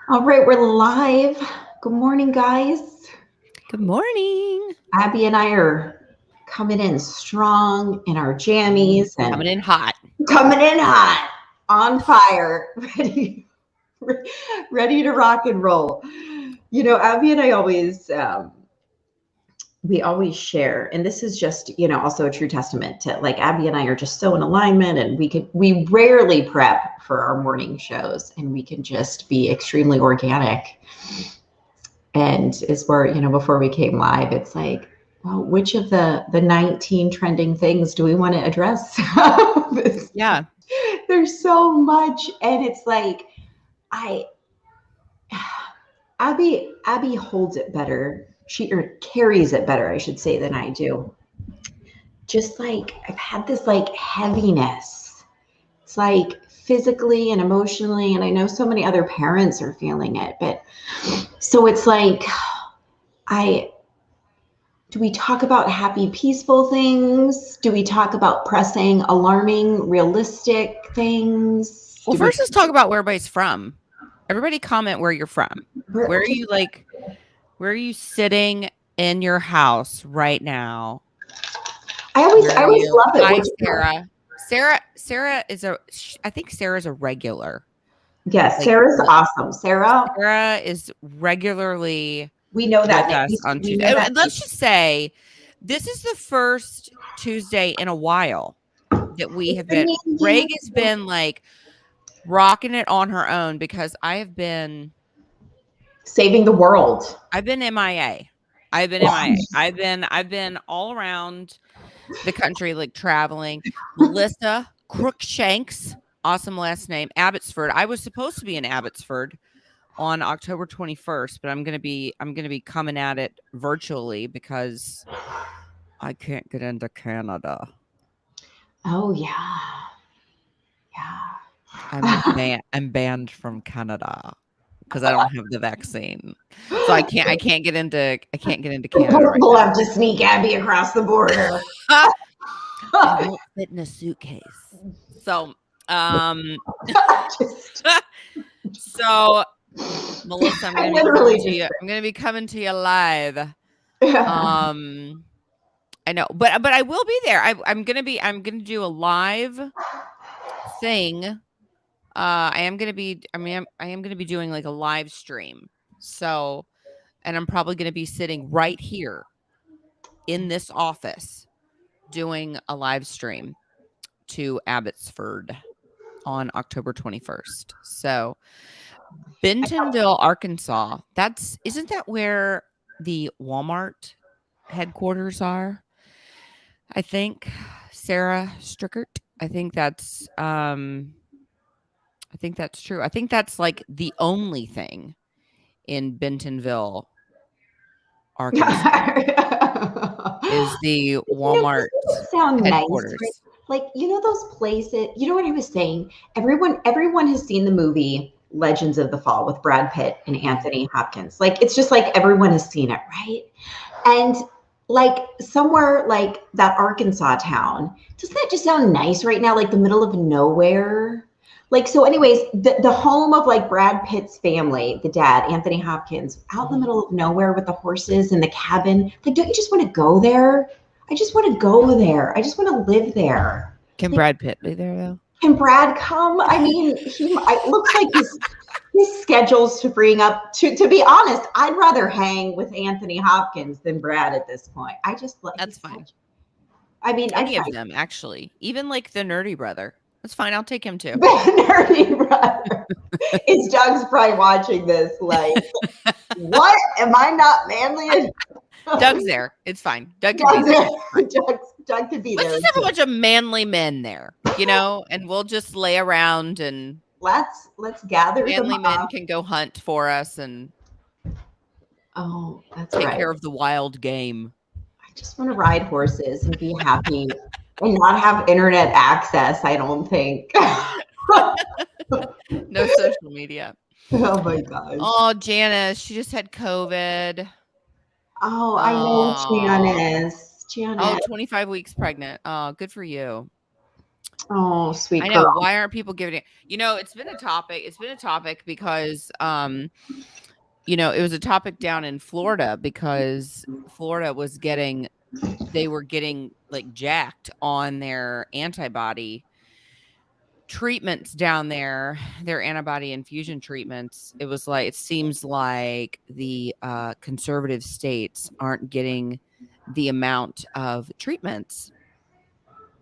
All right, we're live. Good morning, guys. Good morning. Abby and I are coming in strong in our jammies and Coming in hot. coming in hot, on fire, ready to rock and roll. You know, Abby and I always we always share, and this is just also a true testament to like Abby and I are just so in alignment, and we rarely prep for our morning shows, and we can just be extremely organic. And is where, before we came live, it's like, well, which of the 19 trending things do we want to address? Yeah. There's so much. And it's like, Abby holds it better. Or carries it better, I should say, than I do. Just like I've had this like heaviness. It's like physically and emotionally, and I know so many other parents are feeling it, but so it's like do we talk about happy, peaceful things? Do we talk about pressing, alarming, realistic things? Well, first let's talk about where everybody's from. Everybody comment where you're from. Where are you sitting in your house right now? I always love it. Hi, Sarah. Sarah is I think Sarah's a regular. Yes, Sarah's awesome. Sarah is regularly we know that with us on Tuesday. And let's just say this is the first Tuesday in a while that we have been. Regan has been like rocking it on her own because I have been saving the world. I've been MIA. I've been all around the country, like traveling. Melissa Crookshanks, awesome last name, Abbotsford. I was supposed to be in Abbotsford on October 21st, but I'm gonna be coming at it virtually because I can't get into Canada. Oh yeah. I'm banned from Canada because I don't have the vaccine, so I can't get into Canada. We'll have to sneak Abby across the border. I won't fit in a suitcase. So, so Melissa, I'm gonna be coming to you live. I know, but I will be there. I'm gonna do a live thing. I am gonna be doing like a live stream. So, and I'm probably gonna be sitting right here in this office doing a live stream to Abbotsford on October 21st. So, Bentonville, Arkansas. Isn't that where the Walmart headquarters are? I think Sarah Strickert. I think that's true. I think that's like the only thing in Bentonville, Arkansas is the Walmart headquarters. Nice, right? Like, those places, what I was saying? Everyone has seen the movie Legends of the Fall with Brad Pitt and Anthony Hopkins. Like, it's just like everyone has seen it, right? And like somewhere like that Arkansas town, doesn't that just sound nice right now? Like the middle of nowhere. Like, so anyways, the home of like Brad Pitt's family, the dad, Anthony Hopkins, out in the middle of nowhere with the horses and the cabin. Like, don't you just want to go there? I just want to go there. I just want to live there. Can Brad Pitt be there though? Can Brad come? I mean, it looks like his schedule's to bring up. To be honest, I'd rather hang with Anthony Hopkins than Brad at this point. I just like that's fine. I mean, any of them actually, even like the nerdy brother. That's fine. I'll take him too. The nerdy brother. Is Doug's probably watching this like, what? Am I not manly? Doug's there. It's fine. Doug can be there. Doug could be there. Let's just have a bunch of manly men there, and we'll just lay around and let's gather. Manly men can go hunt for us and take care of the wild game. I just want to ride horses and be happy. And not have internet access, I don't think. No social media. Oh my gosh. Oh, Janice, she just had COVID. Oh, I know Janice. Oh, 25 weeks pregnant. Oh, good for you. Oh, sweet I know. girl. Why aren't people giving it? It's been a topic. It's been a topic because, it was a topic down in Florida because Florida they were getting like jacked on their antibody treatments down there, their antibody infusion treatments. It seems like the conservative states aren't getting the amount of treatments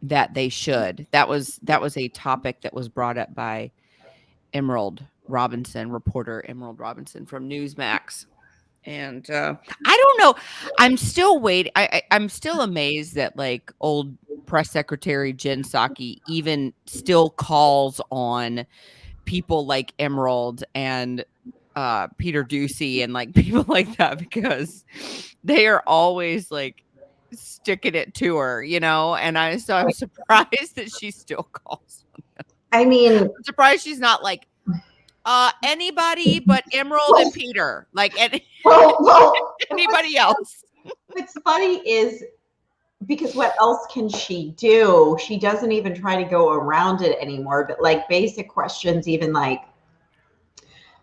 that they should. That was a topic that was brought up by reporter Emerald Robinson from Newsmax. And I don't know. I'm still waiting. I'm still amazed that like old press secretary Jen Psaki even still calls on people like Emerald and Peter Ducey and like people like that, because they are always like sticking it to her, and I'm surprised that she still calls on them. I mean, I'm surprised she's not like anybody but Emerald and Peter, like anybody else. What's funny is because what else can she do? She doesn't even try to go around it anymore, but like basic questions, even like,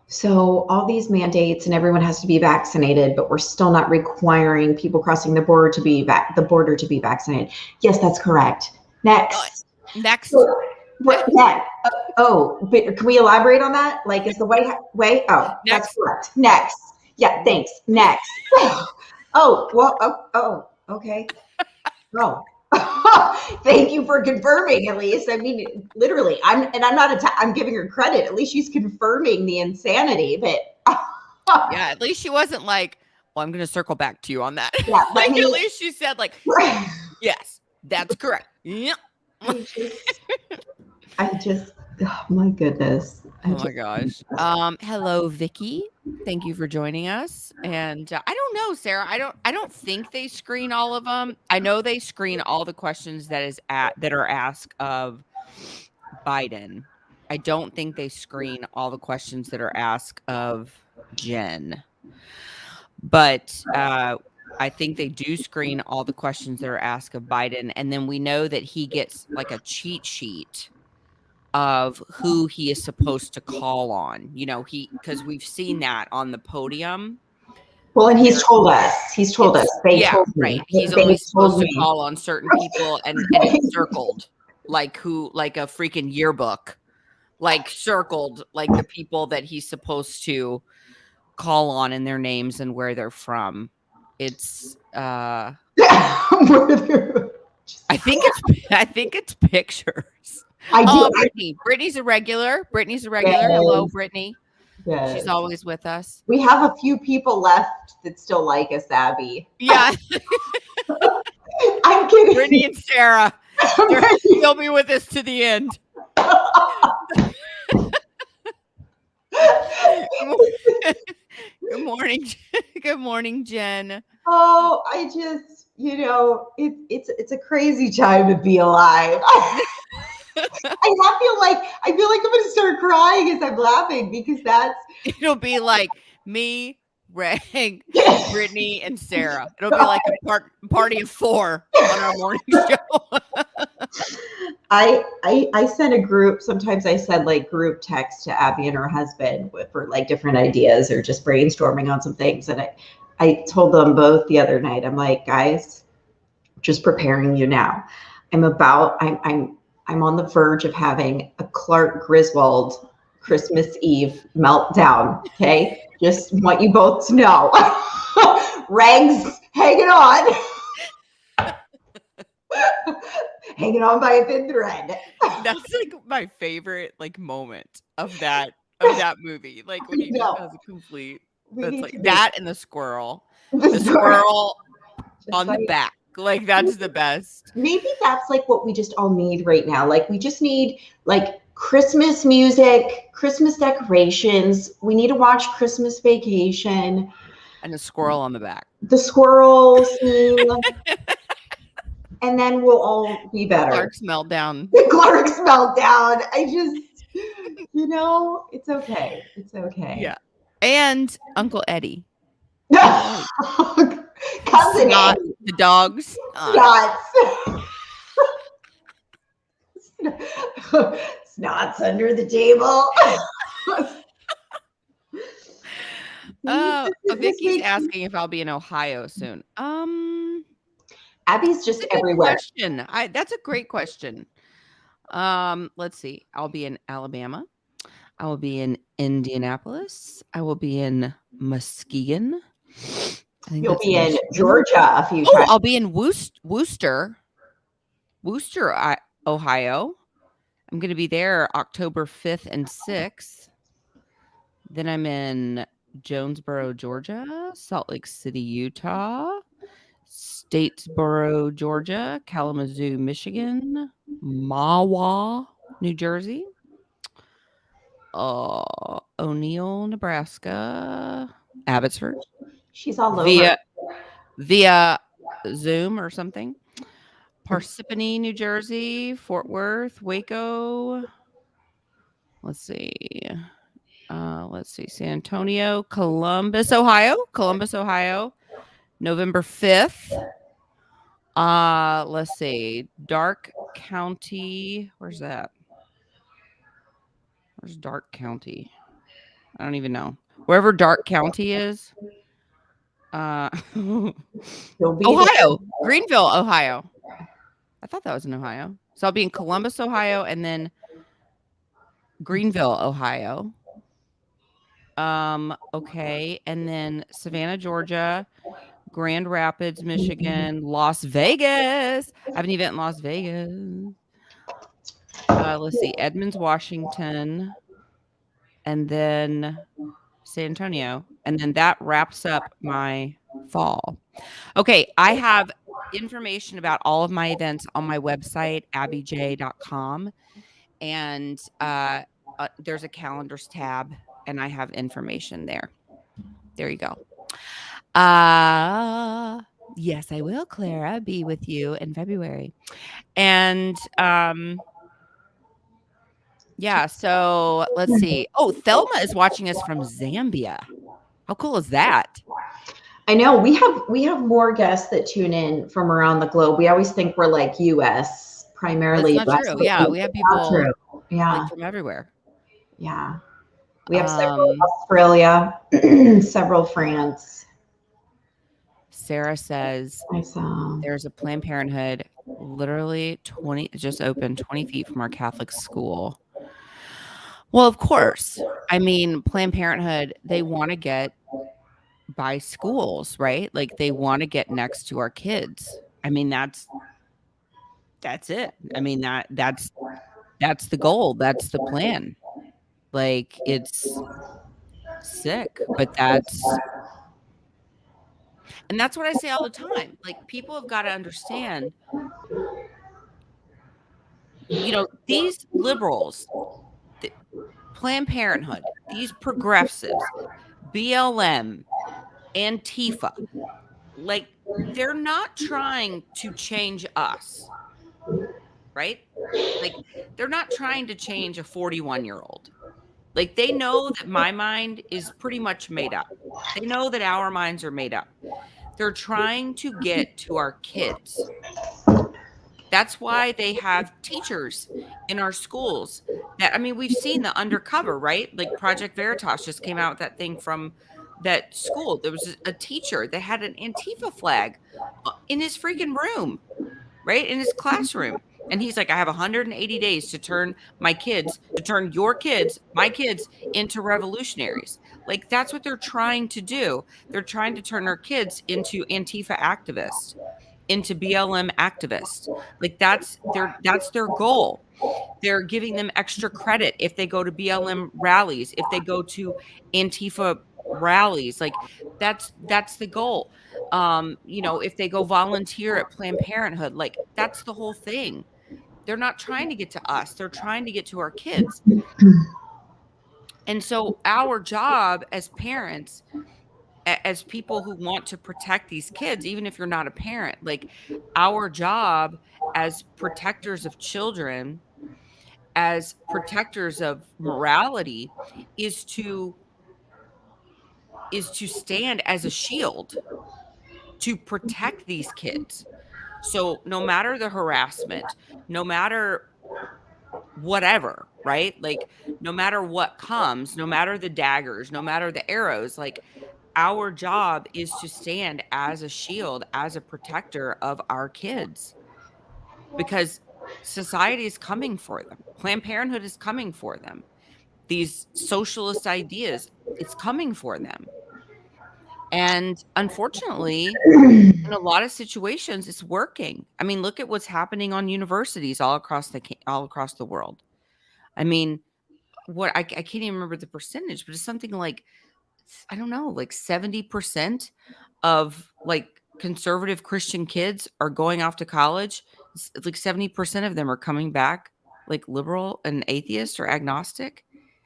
so all these mandates and everyone has to be vaccinated, but we're still not requiring people crossing the border to be vaccinated. Yes, that's correct. Next. Next. Oh, but can we elaborate on that? Like, is the way? Oh, next. That's correct. Next. Yeah, thanks. Next. Oh, well, oh, okay. Oh, thank you for confirming. At least, I mean, literally, I'm not. I'm giving her credit. At least she's confirming the insanity. But yeah, at least she wasn't like, "Well, I'm going to circle back to you on that." Yeah, like at least she said, like, "Yes, that's correct." Yeah. I just, oh my goodness. Oh my gosh. Hello, Vicky. Thank you for joining us. And I don't know, Sarah. I don't think they screen all of them. I know they screen all the questions that are asked of Biden. I don't think they screen all the questions that are asked of Jen. But I think they do screen all the questions that are asked of Biden. And then we know that he gets like a cheat sheet of who he is supposed to call on, because we've seen that on the podium. Well, and he's told us. He's told us. They told me. Right. He's only supposed to call on certain people, and it's circled like a freaking yearbook, like circled like the people that he's supposed to call on and their names and where they're from. It's I think it's pictures. Brittany's a regular. Yes. Hello, Brittany. Yes. She's always with us. We have a few people left that still like us, Abby. Yeah. I'm kidding. Brittany and Sarah. They'll be with us to the end. Good morning. Good morning, Jen. Oh, I just, it's a crazy time to be alive. I feel like I'm going to start crying as I'm laughing, because it'll be like me, Reg, Brittany, and Sarah. It'll be like a party of 4 on our morning show. I send a group. Sometimes I send like group text to Abby and her husband for like different ideas or just brainstorming on some things. And I told them both the other night, I'm like, guys, just preparing you now. I'm on the verge of having a Clark Griswold Christmas Eve meltdown. Okay. Just want you both to know. Regs hanging on. Hanging on by a thin thread. That's like my favorite like moment of that movie. Like when he just has a complete. That's like that and the squirrel. The squirrel on the back. Like that's the best. Maybe that's like what we just all need right now. Like we just need like Christmas music, Christmas decorations. We need to watch Christmas Vacation. And a squirrel on the back. The squirrel scene. And then we'll all be better. Clark's meltdown. Clark's meltdown. I just, it's okay. It's okay. Yeah. And Uncle Eddie. Cousin Scott, Eddie. The dogs. Scott. Snots under the table. Vicky's asking if I'll be in Ohio soon. Abby's just everywhere. Question. That's a great question. Let's see. I'll be in Alabama. I will be in Indianapolis. I will be in Muskegon. You'll be in Georgia a few times. I'll be in Wooster, Ohio. I'm going to be there October 5th and 6th. Then I'm in Jonesboro, Georgia, Salt Lake City, Utah, Statesboro, Georgia, Kalamazoo, Michigan, Mahwah, New Jersey, O'Neill, Nebraska, Abbotsford. She's all over. Via Zoom or something. Parsippany, New Jersey, Fort Worth, Waco. Let's see, San Antonio, Columbus, Ohio, November 5th. Let's see, Dark County. Where's that? Where's Dark County? I don't even know. Wherever Dark County is. Ohio, Greenville, Ohio. I thought that was in Ohio. So I'll be in Columbus, Ohio, and then Greenville, Ohio. Okay, and then Savannah, Georgia, Grand Rapids, Michigan, Las Vegas. I have an event in Las Vegas. Let's see, Edmonds, Washington, and then San Antonio, and then that wraps up my fall. Okay, I have information about all of my events on my website, abbyj.com, and there's a calendars tab, and I have information there. There you go. Yes, I will, Clara, be with you in February. And yeah, so let's see. Oh, Thelma is watching us from Zambia. How cool is that? I know we have more guests that tune in from around the globe. We always think we're like US primarily. That's not true. Yeah, we have people like from everywhere. Yeah. We have several Australia, several France. Sarah says there's a Planned Parenthood literally just opened 20 feet from our Catholic school. Well, of course. I mean, Planned Parenthood, they want to get by schools, right? Like they want to get next to our kids. I mean, that's it. I mean, that's the goal. That's the plan. Like it's sick, but that's what I say all the time. Like people have got to understand, these liberals, Planned Parenthood, these progressives, BLM, Antifa, like they're not trying to change us, right? Like they're not trying to change a 41-year-old. Like they know that my mind is pretty much made up. They know that our minds are made up. They're trying to get to our kids. That's why they have teachers in our schools we've seen the undercover, right? Like Project Veritas just came out with that thing from that school. There was a teacher that had an Antifa flag in his freaking room, right? In his classroom. And he's like, I have 180 days to turn my kids, my kids into revolutionaries. Like that's what they're trying to do. They're trying to turn our kids into Antifa activists, into BLM activists. Like that's their goal. They're giving them extra credit if they go to BLM rallies, if they go to Antifa rallies. Like that's the goal. If they go volunteer at Planned Parenthood, like that's the whole thing. They're not trying to get to us. They're trying to get to our kids. And so our job as parents, as people who want to protect these kids, even if you're not a parent, like our job as protectors of children, as protectors of morality, is to stand as a shield to protect these kids. So no matter the harassment, no matter whatever, right? Like, no matter what comes, no matter the daggers, no matter the arrows, like, our job is to stand as a shield, as a protector of our kids, because society is coming for them. Planned Parenthood is coming for them. These socialist ideas, it's coming for them. And unfortunately, in a lot of situations, it's working. I mean, look at what's happening on universities all across the world. I mean, I can't even remember the percentage, but it's something like, I don't know, like 70% of like conservative Christian kids are going off to college. It's like 70% of them are coming back like liberal and atheist or agnostic.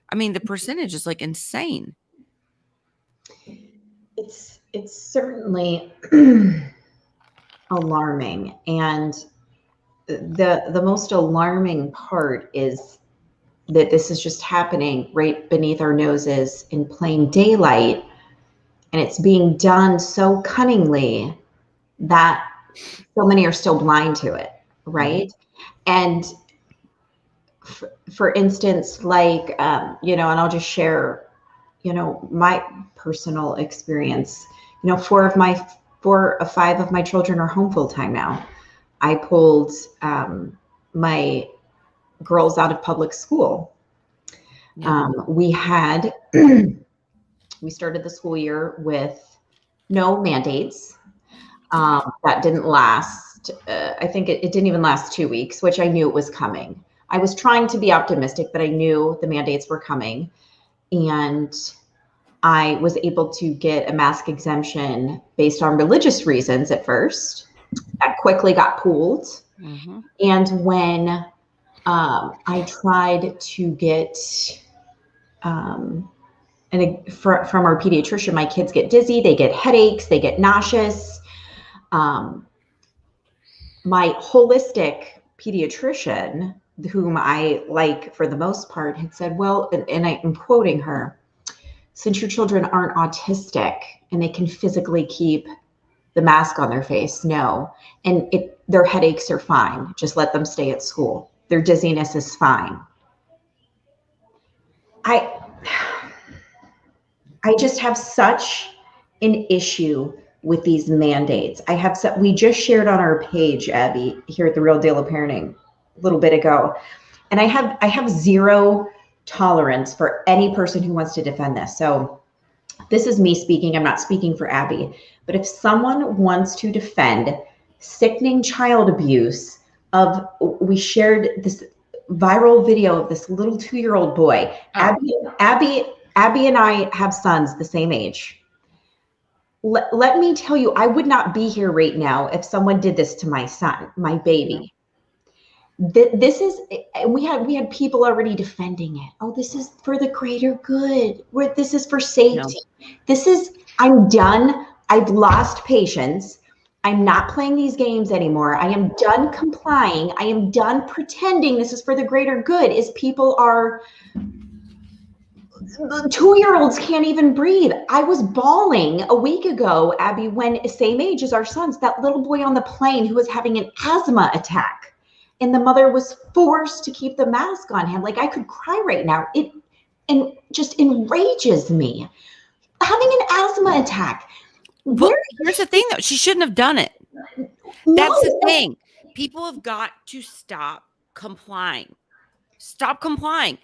I mean, the percentage is like insane. It's certainly alarming, and the most alarming part is that this is just happening right beneath our noses in plain daylight, and it's being done so cunningly that so many are still blind to it, right? And for instance, like and I'll just share my personal experience. 4 of 5 of my children are home full time now. I pulled my girls out of public school. We started the school year with no mandates. That didn't last. I think it didn't even last 2 weeks, which I knew it was coming. I was trying to be optimistic, but I knew the mandates were coming. And I was able to get a mask exemption based on religious reasons at first. That quickly got pulled. Mm-hmm. And when I tried to get, from our pediatrician, my kids get dizzy, they get headaches, they get nauseous. My holistic pediatrician, whom I like for the most part, had said, well, and I'm quoting her, since your children aren't autistic and they can physically keep the mask on their face, no. And their headaches are fine. Just let them stay at school. Their dizziness is fine. I just have such an issue with these mandates. We just shared on our page, Abby, here at The Real Deal of Parenting a little bit ago. And I have zero tolerance for any person who wants to defend this. So this is me speaking. I'm not speaking for Abby. But if someone wants to defend sickening child abuse we shared this viral video of this little 2-year-old boy. Oh. Abby and I have sons the same age. Let me tell you, I would not be here right now if someone did this to my son, my baby. This is, we had people already defending it. Oh, this is for the greater good. This is for safety. No. I'm done. I've lost patience. I'm not playing these games anymore. I am done complying. I am done pretending this is for the greater good. The 2-year-olds can't even breathe. I was bawling a week ago, Abby, when same age as our sons, that little boy on the plane who was having an asthma attack. And the mother was forced to keep the mask on him. Like, I could cry right now. It just enrages me. Having an asthma attack. Here's the thing, though. She shouldn't have done it. No. That's the thing. People have got to stop complying. Stop complying.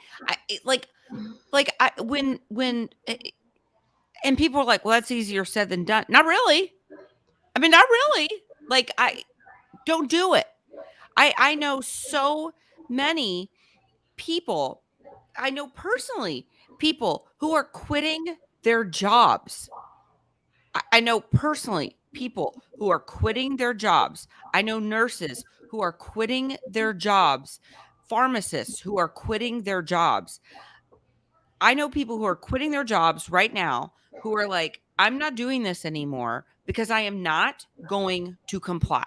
And people are like, well, that's easier said than done. Not really. I mean, not really. Like, don't do it. I know so many people. I know personally people who are quitting their jobs. I know personally people who are quitting their jobs. I know nurses who are quitting their jobs, pharmacists who are quitting their jobs. I know people who are quitting their jobs right now who are like, I'm not doing this anymore because I am not going to comply.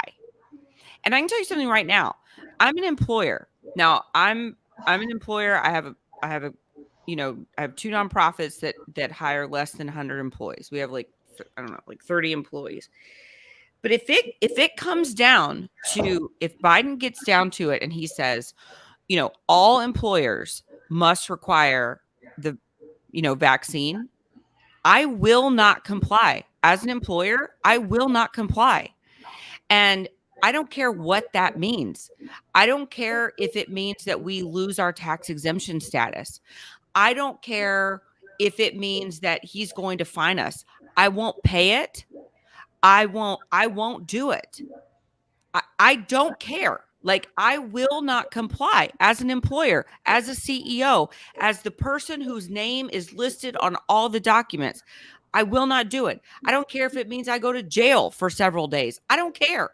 And I can tell you something right now. I'm an employer. Now, I'm an employer. I have 2 nonprofits that hire less than 100 employees. We have like 30 employees. But if it comes down to, if Biden gets down to it and he says, all employers must require the, vaccine, I will not comply. As an employer, I will not comply. And I don't care what that means. I don't care if it means that we lose our tax exemption status. I don't care if it means that he's going to fine us. I won't pay it. I won't do it. I don't care. Like, I will not comply as an employer, as a CEO, as the person whose name is listed on all the documents. I will not do it. I don't care if it means I go to jail for several days. I don't care.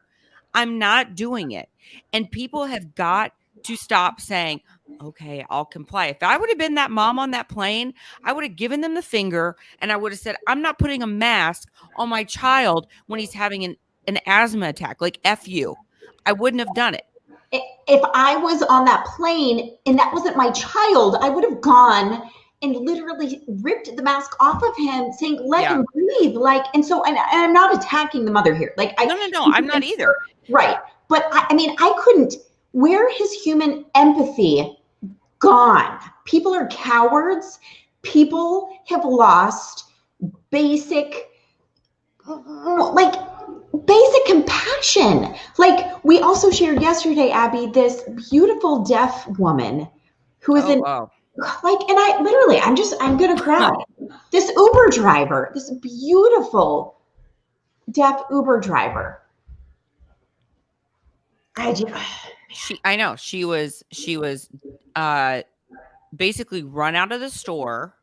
I'm not doing it. And people have got to stop saying, okay, I'll comply. If I would have been that mom on that plane, I would have given them the finger and I would have said, I'm not putting a mask on my child when he's having an asthma attack. Like, F you. I wouldn't have done it. If I was on that plane and that wasn't my child, I would have gone and literally ripped the mask off of him, saying, let him breathe. Like, and I'm not attacking the mother here. Like, no, I'm not either. Right. But I couldn't. Where has human empathy gone? People are cowards. People have lost basic compassion. Like, we also shared yesterday, Abby, this beautiful deaf woman who is and I'm going to cry. This Uber driver, this beautiful deaf Uber driver. I know she was basically run out of the store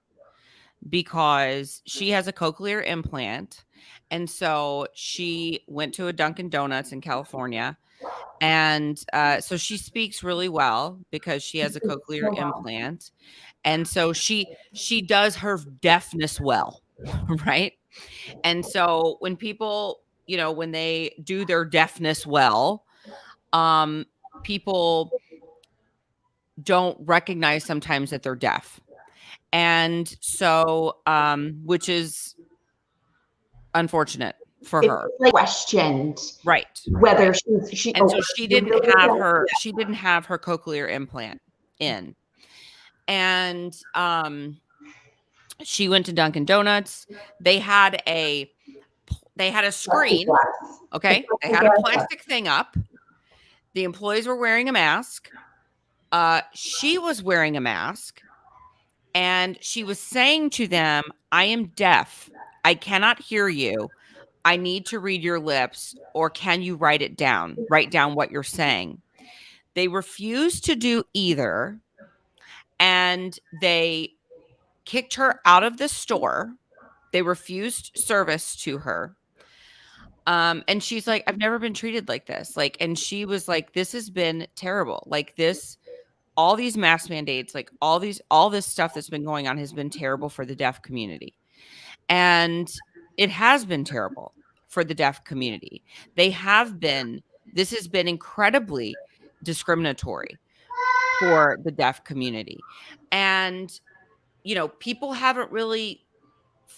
because she has a cochlear implant. And so she went to a Dunkin' Donuts in California. And so she speaks really well because she has a cochlear implant. And so she does her deafness well, right? And so when people, when they do their deafness well, people don't recognize sometimes that they're deaf. And so, which is unfortunate for her. Questioned, right? Whether right. she and so she didn't have her cochlear implant in, and she went to Dunkin' Donuts. They had a screen. Okay, they had a plastic thing up. The employees were wearing a mask. She was wearing a mask. And she was saying to them, I am deaf. I cannot hear you. I need to read your lips, or can you write it down? Write down what you're saying. They refused to do either. And they kicked her out of the store. They refused service to her. And she's like, I've never been treated like this. Like, and she was like, this has been terrible. Like, all these mask mandates, like all this stuff that's been going on has been terrible for the deaf community. And it has been terrible for the deaf community. This has been incredibly discriminatory for the deaf community. And, people haven't really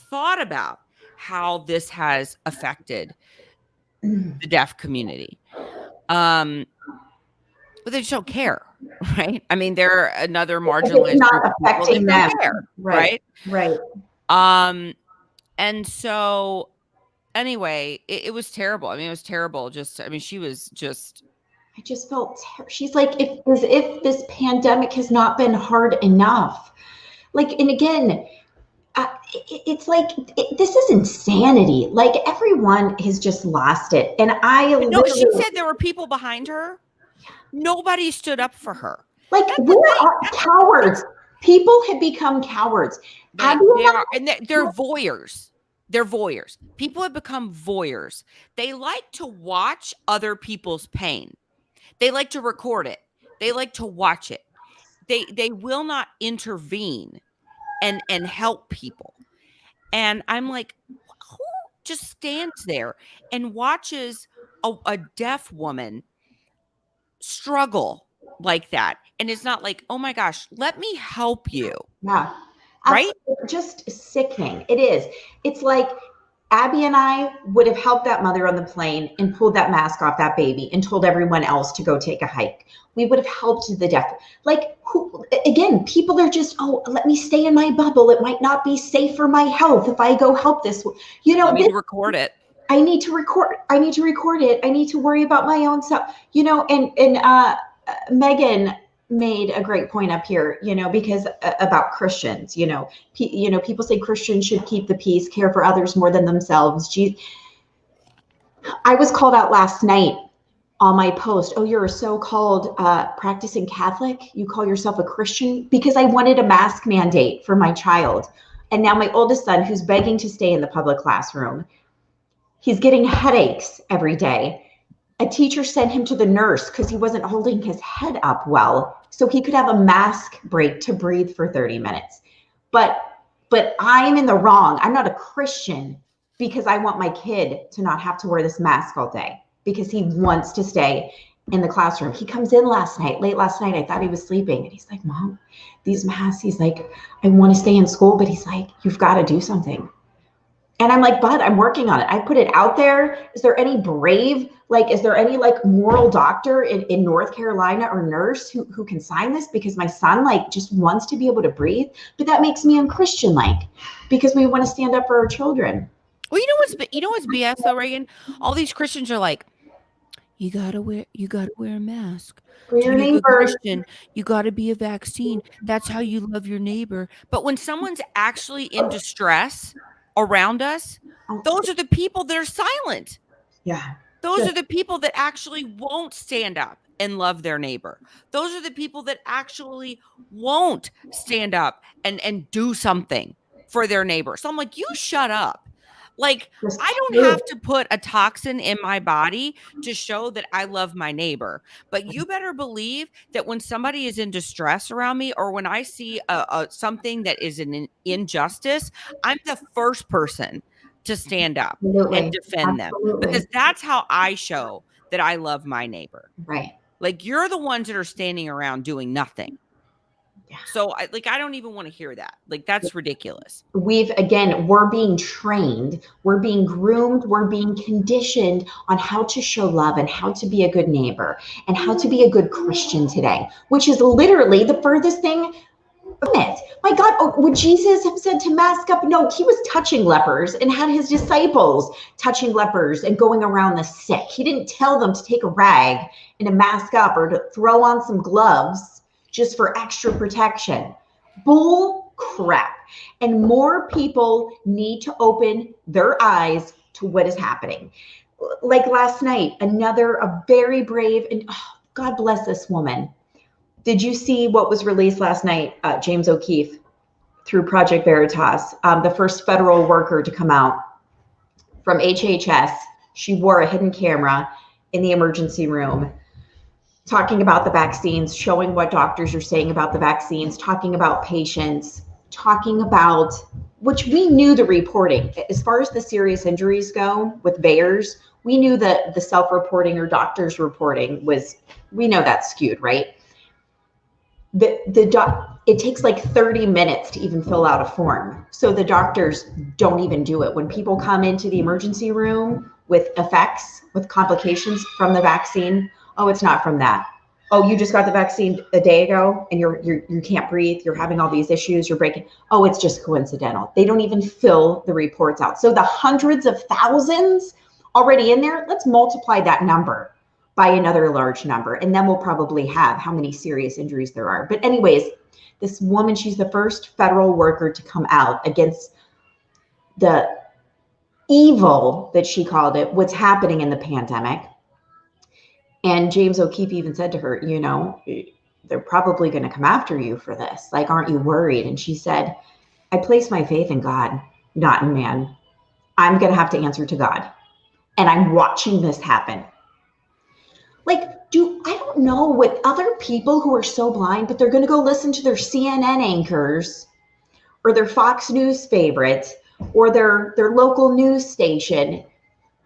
thought about how this has affected the deaf community. But they just don't care, right? I mean, they're another marginalized group of people that don't care, right? And so anyway, it was terrible. I mean, it was terrible. She was just. I just felt she's like, as if this pandemic has not been hard enough. Like, and again, it's like this is insanity. Like, everyone has just lost it. And she said there were people behind her. Nobody stood up for her. Like, we're cowards. People have become cowards. They are, and they're voyeurs. They're voyeurs. People have become voyeurs. They like to watch other people's pain. They like to record it. They like to watch it. They will not intervene and help people. And I'm like, who just stands there and watches a deaf woman struggle like that? And it's not like, oh my gosh, let me help you. Yeah. Right? Just sickening. It is. It's like, Abby and I would have helped that mother on the plane and pulled that mask off that baby and told everyone else to go take a hike. We would have helped the deaf. Like, again, people are just, oh, let me stay in my bubble. It might not be safe for my health if I go help this. Let me record it. I need to record it. I need to worry about my own stuff, and Megan made a great point up here, because about Christians, people say Christians should keep the peace, care for others more than themselves. I was called out last night on my post. Oh, you're a so-called practicing Catholic. You call yourself a Christian? Because I wanted a mask mandate for my child. And now my oldest son, who's begging to stay in the public classroom, he's getting headaches every day. A teacher sent him to the nurse because he wasn't holding his head up well, so he could have a mask break to breathe for 30 minutes. But I'm in the wrong. I'm not a Christian because I want my kid to not have to wear this mask all day because he wants to stay in the classroom. He comes in late last night. I thought he was sleeping. And he's like, Mom, these masks. He's like, I want to stay in school, but he's like, you've got to do something. And I'm like, Bud, I'm working on it. I put it out there. Is there any moral doctor in North Carolina or nurse who can sign this? Because my son just wants to be able to breathe. But that makes me unchristian because we want to stand up for our children. Well, you know what's BS though, Regan? All these Christians are like, you gotta wear a mask. For your neighbor. Christian, you gotta be a vaccine. That's how you love your neighbor. But when someone's actually in distress around us, those are the people that are silent. Yeah. Those are the people that actually won't stand up and love their neighbor. Those are the people that actually won't stand up and do something for their neighbor. So I'm like, you shut up. I don't have to put a toxin in my body to show that I love my neighbor. But you better believe that when somebody is in distress around me, or when I see something that is an injustice, I'm the first person to stand up and defend them, because that's how I show that I love my neighbor. Right. You're the ones that are standing around doing nothing. Yeah. So I don't even want to hear that. That's ridiculous. We're being trained, we're being groomed, we're being conditioned on how to show love and how to be a good neighbor and how to be a good Christian today, which is literally the furthest thing from it. My God, would Jesus have said to mask up? No, he was touching lepers and had his disciples touching lepers and going around the sick. He didn't tell them to take a rag and to mask up or to throw on some gloves just for extra protection. Bull crap. And more people need to open their eyes to what is happening. Like last night, a very brave, and God bless this woman. Did you see what was released last night? James O'Keefe through Project Veritas, the first federal worker to come out from HHS. She wore a hidden camera in the emergency room, talking about the vaccines, showing what doctors are saying about the vaccines, talking about patients, talking about, which we knew the reporting. As far as the serious injuries go with VAERS, we knew that the self-reporting or doctors reporting we know that's skewed, right? It takes 30 minutes to even fill out a form. So the doctors don't even do it. When people come into the emergency room with effects, with complications from the vaccine, oh, it's not from that. Oh, you just got the vaccine a day ago and you can't breathe. You're having all these issues. You're breaking. Oh, it's just coincidental. They don't even fill the reports out. So the hundreds of thousands already in there, let's multiply that number by another large number. And then we'll probably have how many serious injuries there are. But anyways, this woman, she's the first federal worker to come out against the evil that she called it, what's happening in the pandemic. And James O'Keefe even said to her, they're probably going to come after you for this. Aren't you worried? And she said, I place my faith in God, not in man. I'm going to have to answer to God. And I'm watching this happen. I don't know what other people who are so blind, but they're going to go listen to their CNN anchors or their Fox News favorite or their local news station,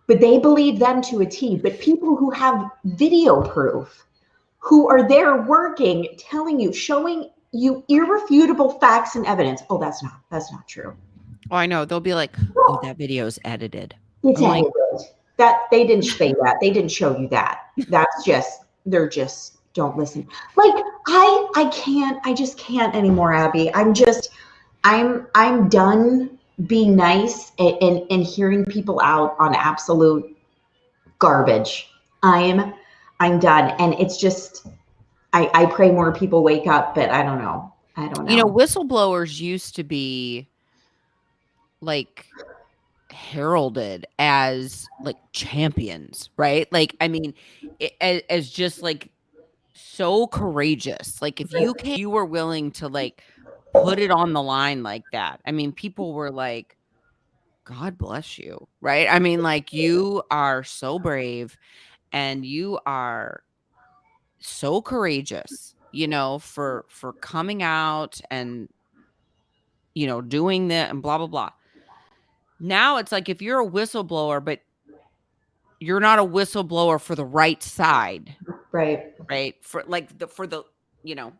but they believe them to a T. But people who have video proof, who are there working, telling you, showing you irrefutable facts and evidence. Oh, that's not true. Oh, I know. They'll be like, "Oh, that video's edited." It's I'm like, edited. That they didn't say that. They didn't show you that. That's just they're just don't listen. Like I just can't anymore, Abby. I'm done being nice and hearing people out on absolute garbage. I'm done. And it's just I pray more people wake up, but I don't know. I don't you know, know. whistleblowers used to be like heralded as like champions, right? Like, I mean, as just like so courageous. Like, if you were willing to like put it on the line like that, I mean, people were like, God bless you, right? I mean, like, you are so brave and you are so courageous, you know, for coming out and, you know, doing that and blah blah blah. Now it's like if you're a whistleblower, but you're not a whistleblower for the right side, Right. right? For like the you know.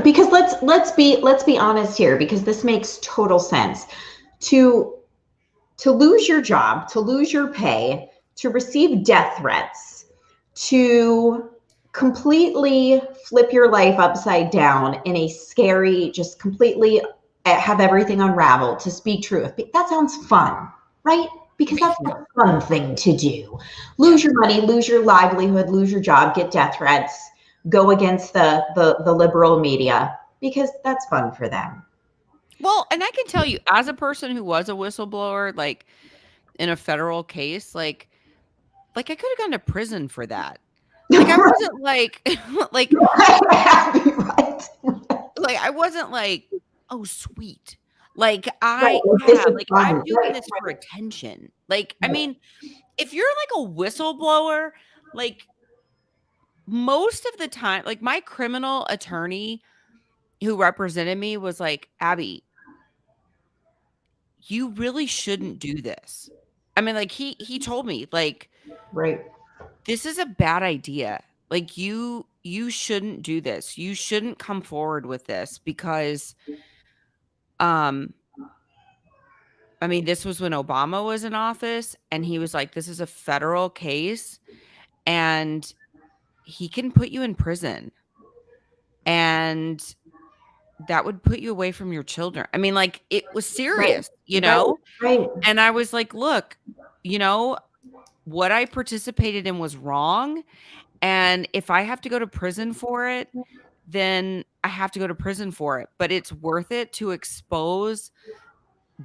Because let's be honest here, because this makes total sense. To to lose your job, to lose your pay, to receive death threats, to completely flip your life upside down in a scary, just completely have everything unraveled, to speak truth. That sounds fun, right? Because that's a fun thing to do. Lose your money, lose your livelihood, lose your job, get death threats, go against the liberal media, because that's fun for them. Well, and I can tell you, as a person who was a whistleblower, like in a federal case, like I could have gone to prison for that. Like I wasn't like like Right. like I wasn't like, oh sweet. Like Right. I Like, this yeah, is like I'm fun. doing Right. this for attention. Like I Right. mean, if you're like a whistleblower, like most of the time, like my criminal attorney who represented me was like, Abby, you really shouldn't do this. I mean, like he told me, like, Right. this is a bad idea. Like you shouldn't do this. You shouldn't come forward with this because um I mean, this was when Obama was in office and he was like, this is a federal case and he can put you in prison. And that would put you away from your children. I mean, like, it was Right. serious, you Right. know? Right. And I was like, look, you know, what I participated in was wrong. And if I have to go to prison for it, then I have to go to prison for it. But it's worth it to expose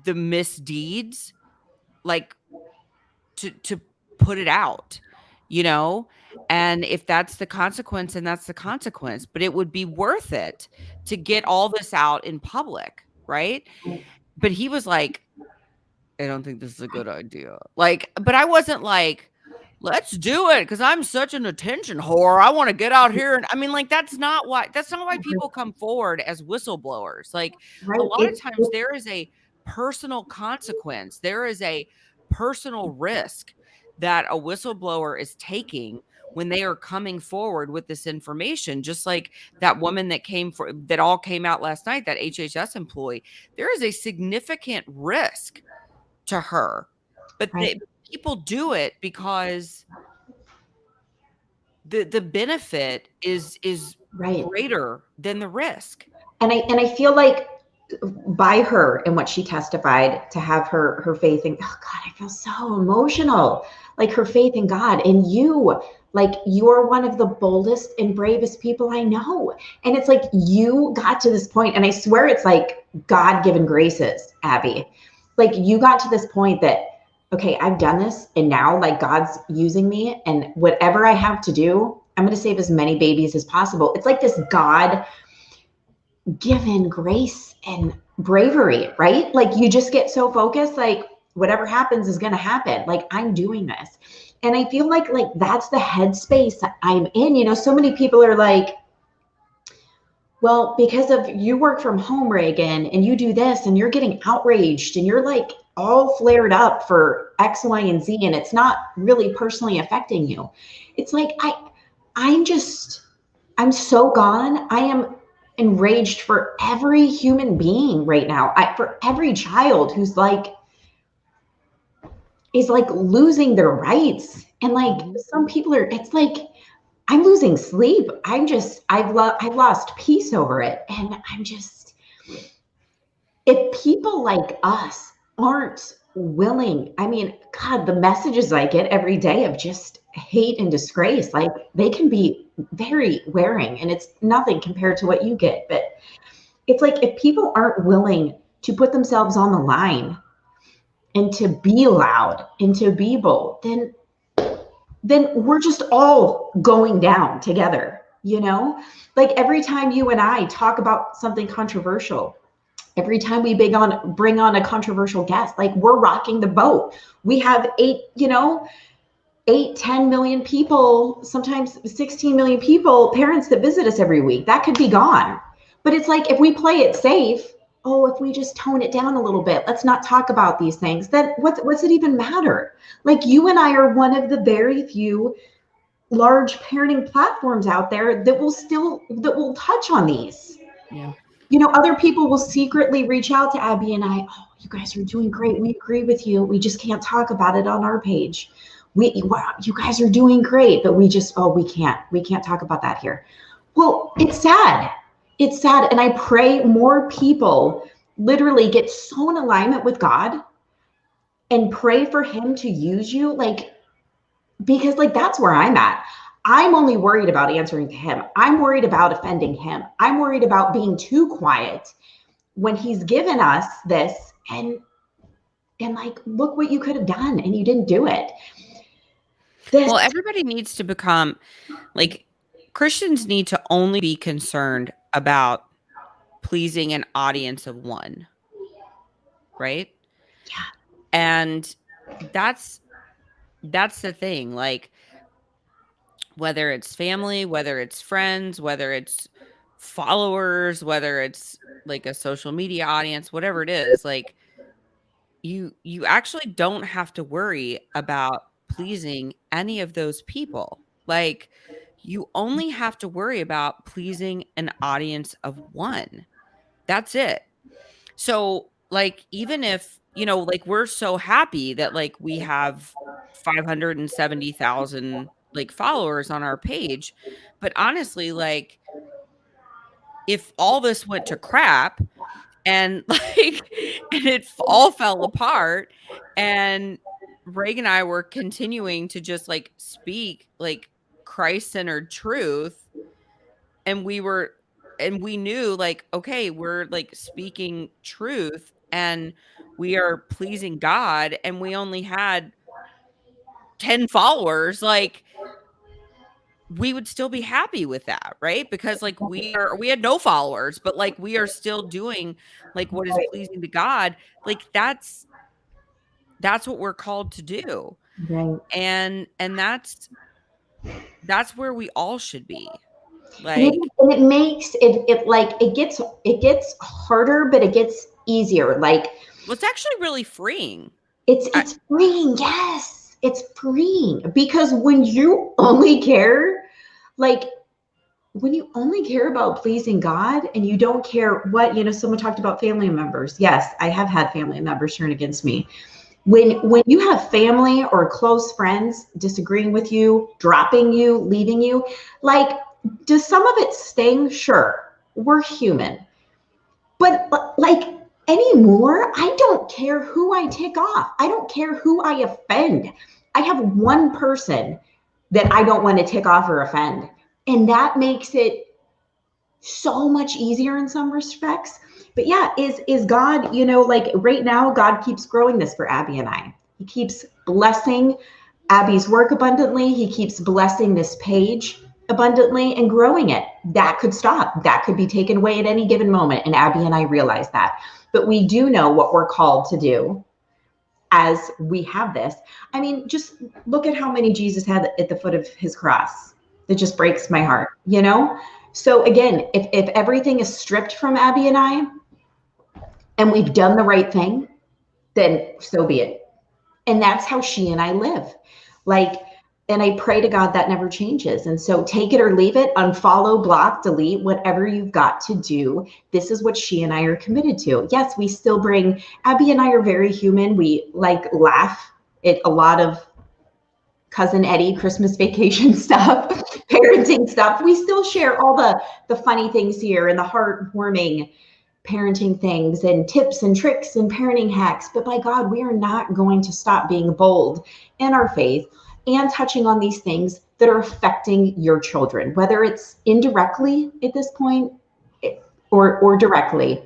the misdeeds, like to put it out, you know? And if that's the consequence, then that's the consequence. But it would be worth it to get all this out in public, right? But he was like, I don't think this is a good idea. Like, but I wasn't like, let's do it because I'm such an attention whore. I want to get out here. And I mean, like, that's not why people come forward as whistleblowers. Like, a Right. lot of times there is a personal consequence, there is a personal risk that a whistleblower is taking when they are coming forward with this information, just like that woman that all came out last night, that HHS employee. There is a significant risk to her, but Right. people do it because the benefit is Right. greater than the risk. And I feel like by her and what she testified, to have her faith in, oh God, I feel so emotional. Like her faith in God and you, like you're one of the boldest and bravest people I know. And it's like you got to this point, and I swear it's like God-given graces, Abby. Like you got to this point that, okay, I've done this, and now like God's using me, and whatever I have to do, I'm going to save as many babies as possible. It's like this God given grace and bravery, right? Like you just get so focused, like whatever happens is going to happen. Like I'm doing this. And I feel like that's the headspace that I'm in. You know, so many people are like, well, because of you work from home, Reagan, and you do this and you're getting outraged and you're like all flared up for X, Y, and Z, and it's not really personally affecting you. It's like I'm so gone. enraged for every human being right now. For every child who's like, is like losing their rights. And like some people are, it's like, I'm losing sleep. I've lost peace over it. And I'm just, if people like us aren't willing, I mean, God, the messages I get every day of just hate and disgrace, like they can be very wearing, and it's nothing compared to what you get. But it's like, if people aren't willing to put themselves on the line and to be loud and to be bold, then we're just all going down together, you know? Like every time you and I talk about something controversial, every time we bring on a controversial guest, like we're rocking the boat. We have 10 million people, sometimes 16 million people, parents that visit us every week. That could be gone. But it's like, if we play it safe, if we just tone it down a little bit, let's not talk about these things, then what's it even matter? Like, you and I are one of the very few large parenting platforms out there that will touch on these. Yeah. You know, other people will secretly reach out to Abby and I, oh, you guys are doing great. We agree with you. We just can't talk about it on our page. You guys are doing great, but we can't talk about that here. Well, it's sad. It's sad. And I pray more people literally get so in alignment with God and pray for him to use you. Like, because like, that's where I'm at. I'm only worried about answering to him. I'm worried about offending him. I'm worried about being too quiet when he's given us this, and like, look what you could have done and you didn't do it. Well, everybody needs to become, like, Christians need to only be concerned about pleasing an audience of one, right? Yeah. And that's the thing. Like, whether it's family, whether it's friends, whether it's followers, whether it's like a social media audience, whatever it is, like, you actually don't have to worry about pleasing any of those people. Like, you only have to worry about pleasing an audience of one. That's it. So, like, even if, like, we're so happy that, like, we have 570,000 like followers on our page, but honestly, like, if all this went to crap and like, and it all fell apart, and Reagan and I were continuing to just like speak like Christ-centered truth, and we knew, like, okay, we're like speaking truth and we are pleasing God, and we only had 10 followers, like, we would still be happy with that, right? Because like, we had no followers, but like, we are still doing like what is pleasing to God. Like, that's what we're called to do. Right. And that's where we all should be. And Like, it makes it gets harder, but it gets easier. Like, well, it's actually really freeing. it's freeing. Yes, it's freeing, because when you only care, like, when you only care about pleasing God and you don't care what, someone talked about family members. Yes, I have had family members turn against me. When you have family or close friends disagreeing with you, dropping you, leaving you, like, does some of it sting? Sure, we're human. But like, anymore, I don't care who I tick off. I don't care who I offend. I have one person that I don't want to tick off or offend. And that makes it so much easier in some respects. But yeah, is God, like right now, God keeps growing this for Abby and I. He keeps blessing Abby's work abundantly. He keeps blessing this page abundantly and growing it. That could stop. That could be taken away at any given moment. And Abby and I realize that. But we do know what we're called to do as we have this. I mean, just look at how many Jesus had at the foot of his cross. It just breaks my heart, So again, if everything is stripped from Abby and I, and we've done the right thing, then so be it. And that's how she and I live. Like, And I pray to God that never changes. And so take it or leave it, unfollow, block, delete, whatever you've got to do. This is what she and I are committed to. Yes, we still bring, Abby and I are very human. We like laugh at a lot of Cousin Eddie Christmas vacation stuff, parenting stuff. We still share all the funny things here and the heartwarming parenting things and tips and tricks and parenting hacks. But by God, we are not going to stop being bold in our faith and touching on these things that are affecting your children, whether it's indirectly at this point or directly.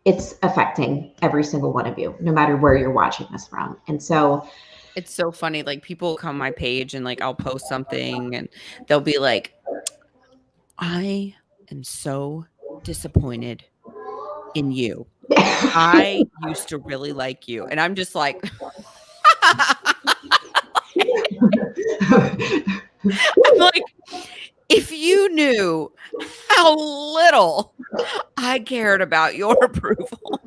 It's affecting every single one of you, no matter where you're watching this from. And so it's so funny. Like people come on my page and like I'll post something and they'll be like, I am so disappointed in you. I used to really like you. And I'm just like, I'm like, if you knew how little I cared about your approval,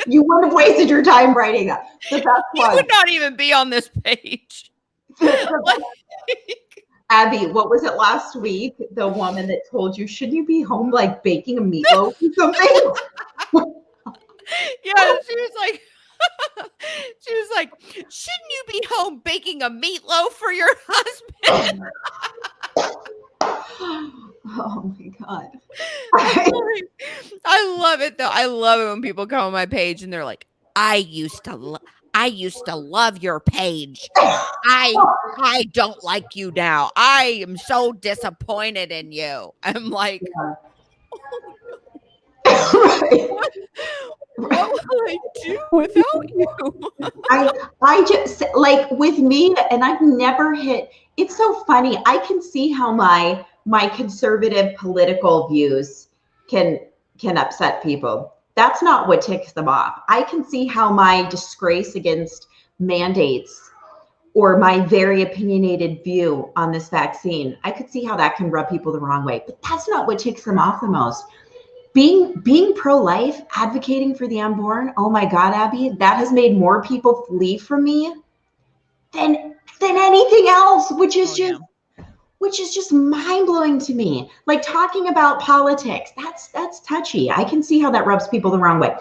you wouldn't have wasted your time writing that. The best one. You would not even be on this page. Abby, what was it last week? The woman that told you, shouldn't you be home like baking a meatloaf or something? Yeah, she was like, shouldn't you be home baking a meatloaf for your husband? Oh my God. I love it though. I love it when people come on my page and they're like, I used to love your page. I don't like you now. I am so disappointed in you. I'm like, what will I do without you? I just like with me, and I've never hit. It's so funny. I can see how my conservative political views can upset people. That's not what ticks them off. I can see how my disgrace against mandates or my very opinionated view on this vaccine, I could see how that can rub people the wrong way. But that's not what ticks them off the most. Being pro-life, advocating for the unborn, oh my God, Abby, that has made more people flee from me than anything else, which is just mind-blowing to me. Like talking about politics, that's touchy. I can see how that rubs people the wrong way.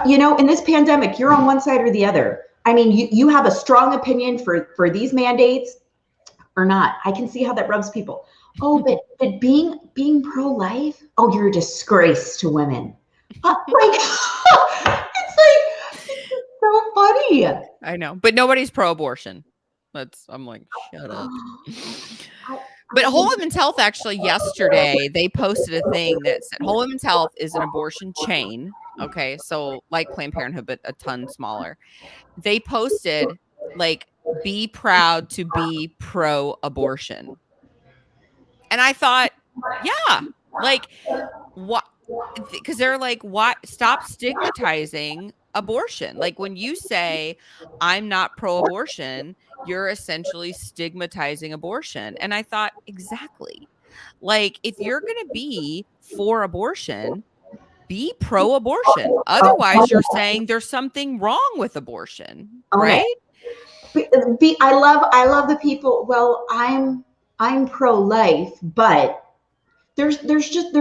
In this pandemic, you're on one side or the other. I mean, you have a strong opinion for these mandates or not. I can see how that rubs people. Oh, but being pro-life, oh, you're a disgrace to women. It's so funny. I know, but nobody's pro-abortion. I'm like, shut up. But Whole Women's Health actually yesterday, they posted a thing that said Whole Women's Health is an abortion chain. Okay, so like Planned Parenthood, but a ton smaller. They posted like, be proud to be pro-abortion. And I thought, yeah, like what? Because they're like, what? Stop stigmatizing abortion. Like when you say I'm not pro-abortion, you're essentially stigmatizing abortion. And I thought, exactly. Like if you're going to be for abortion, be pro-abortion. Otherwise, you're saying there's something wrong with abortion, right? I love the people. Well, I'm pro-life, but there's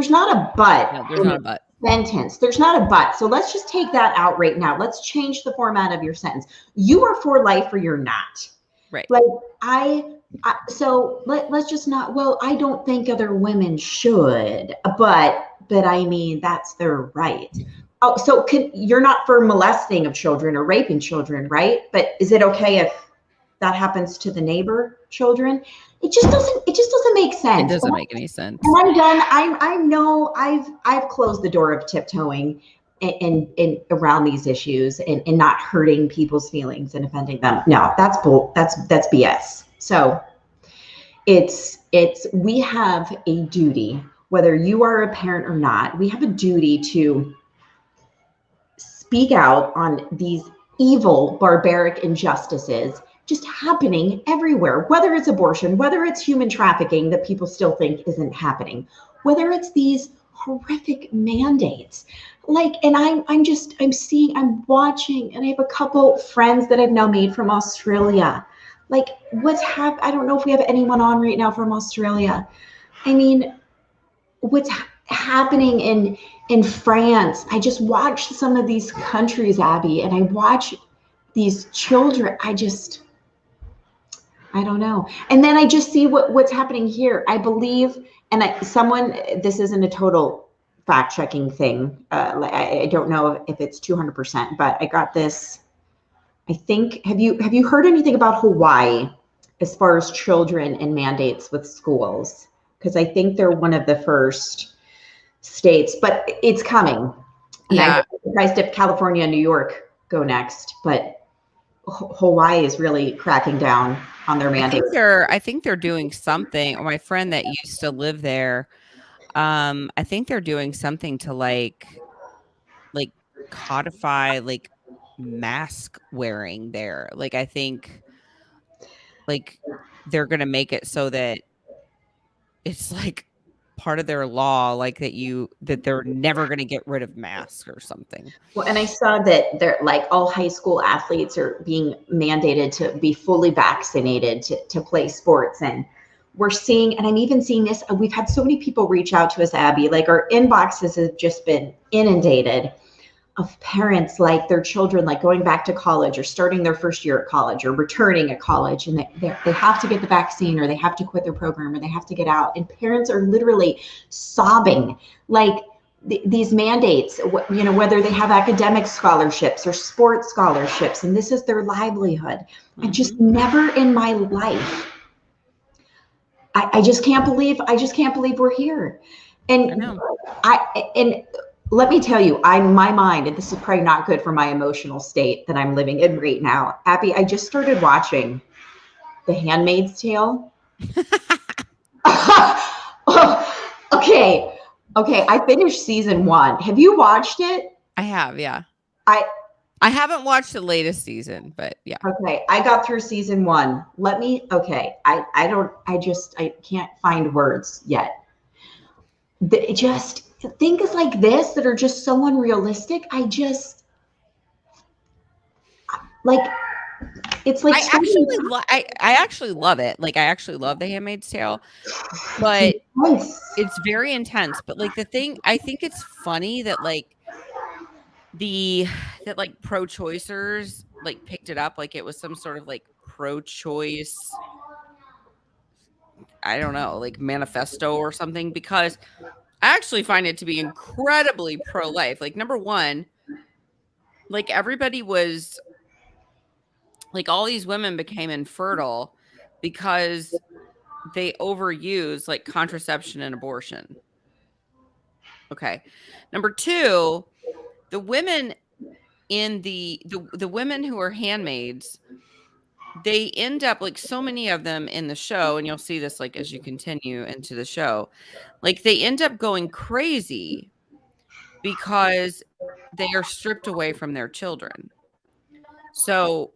not a but. No, there's not a but. Sentence. There's not a but. So let's just take that out right now. Let's change the format of your sentence. You are for life or you're not. Right. Like so let's just not, well, I don't think other women should, but I mean, that's their right. Oh, so you're not for molesting of children or raping children, right? But is it okay if that happens to the neighbor children? It just doesn't make sense. It doesn't make any sense. And I'm done. I know I've closed the door of tiptoeing in around these issues and not hurting people's feelings and offending them. No, that's BS. So we have a duty, whether you are a parent or not, we have a duty to speak out on these evil, barbaric injustices just happening everywhere, whether it's abortion, whether it's human trafficking that people still think isn't happening, whether it's these horrific mandates. Like, and I'm watching, and I have a couple friends that I've now made from Australia. Like I don't know if we have anyone on right now from Australia. I mean, what's happening in France? I just watch some of these countries, Abby, and I watch these children. I don't know. And then I just see what's happening here. I believe, and this isn't a total fact checking thing. I don't know if it's 200%, but I got this. I think, have you heard anything about Hawaii as far as children and mandates with schools? Because I think they're one of the first states, but it's coming. And Yeah. I'm surprised if California and New York go next, but Hawaii is really cracking down on their mandates. I think they're doing something. My friend that used to live there, I think they're doing something to like codify like mask wearing there. Like I think like they're gonna make it so that it's like part of their law, like that they're never gonna get rid of masks or something. Well, and I saw that they're like all high school athletes are being mandated to be fully vaccinated to play sports. And we're seeing, and I'm even seeing this, we've had so many people reach out to us, Abby, like our inboxes have just been inundated of parents, like their children, like going back to college or starting their first year at college or returning at college, and they have to get the vaccine or they have to quit their program or they have to get out. And parents are literally sobbing, like these mandates, whether they have academic scholarships or sports scholarships, and this is their livelihood. I just never in my life, I just can't believe we're here. And let me tell you, my mind, and this is probably not good for my emotional state that I'm living in right now. Abby, I just started watching The Handmaid's Tale. Okay. I finished season 1. Have you watched it? I have, yeah. I haven't watched the latest season, but yeah. Okay, I got through season 1. I can't find words yet. Just things like this that are just so unrealistic. It's like I actually love it. Like I actually love The Handmaid's Tale, but it's very intense. But like I think it's funny that pro-choicers like picked it up like it was some sort of like pro-choice, I don't know, like manifesto or something, because I actually find it to be incredibly pro-life. Like number one, like everybody was like all these women became infertile because they overuse like contraception and abortion. Okay. Number two, the women in the women who are handmaids, they end up like so many of them in the show, and you'll see this like as you continue into the show, like they end up going crazy because they are stripped away from their children. So,